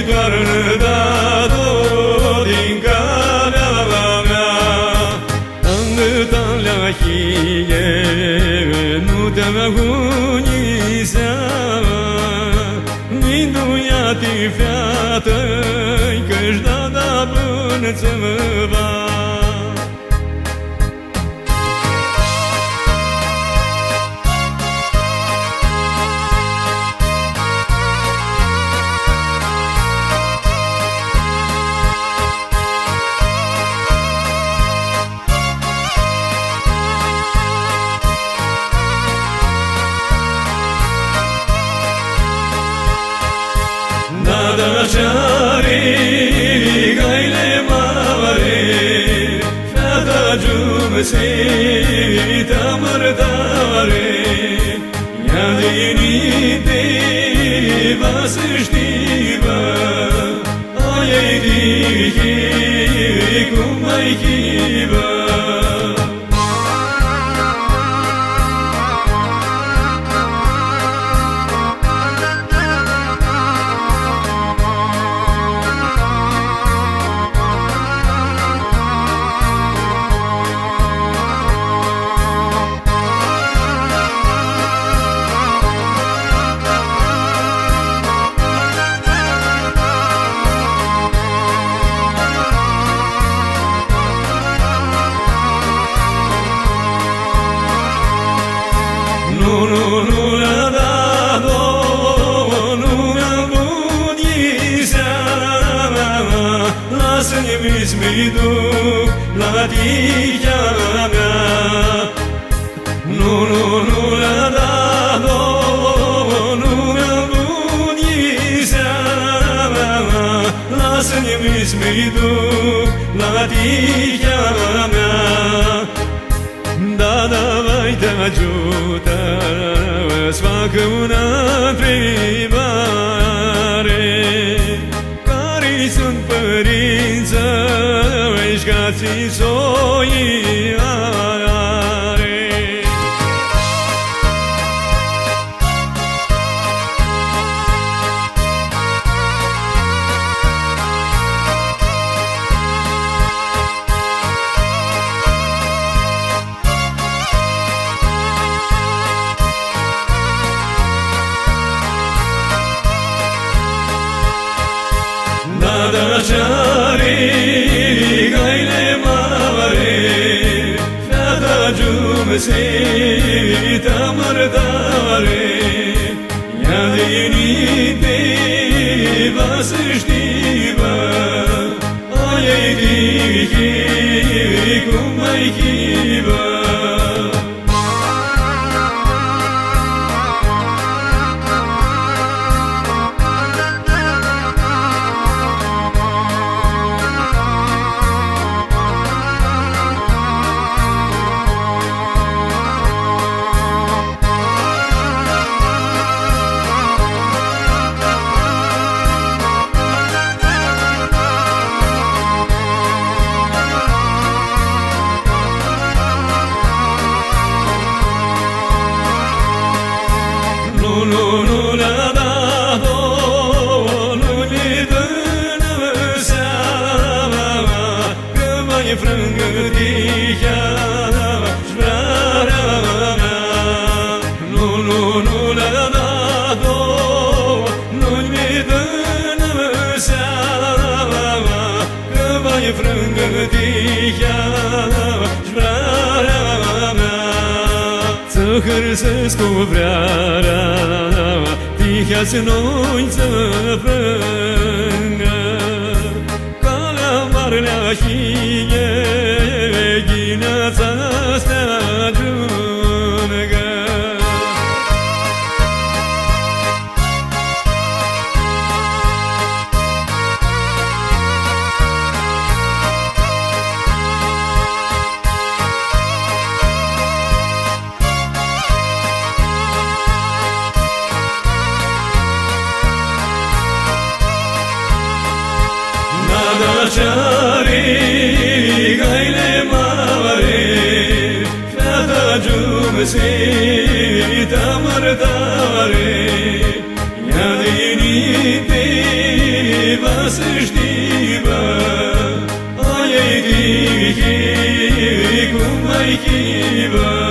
toarnă dat-o din calea mea. Andăta la hie, nu te-avea hunisea, minduia-ti fiată-i, că-și da până-ți va. Dadașare, gaile mare, fata giumesita mărtare, ea dinite va să știvă, aia-i dihi, cum mai chivă. Nu le-a dat-o, nu mi-a avut seama, lasă-mi smitul la tihea mea. Nu le-a dat-o, nu mi-a avut seama, lasă-mi smitul la tihea mea. Da, vai te ajută să facă una întrebare, care-i sunt părință-și ca-ți soii are. Dadașare, gaile mare, fata giumesita mărtare, ea dinite va să știvă, aia-i dihi, cum mai chivă. Nu le-a dat-o, nu le dă seama, că mai frângă tihea-și vrarea mea. Nu le-a dat-o, nu le dă seama, că mai frângă tihea-și vrarea mea. Să hârsesc cu vrearea, tihea-ți noi să frângă, calea marlea hie, ghineața să ajungă. Dadașare, gaile mare, fata ai chivă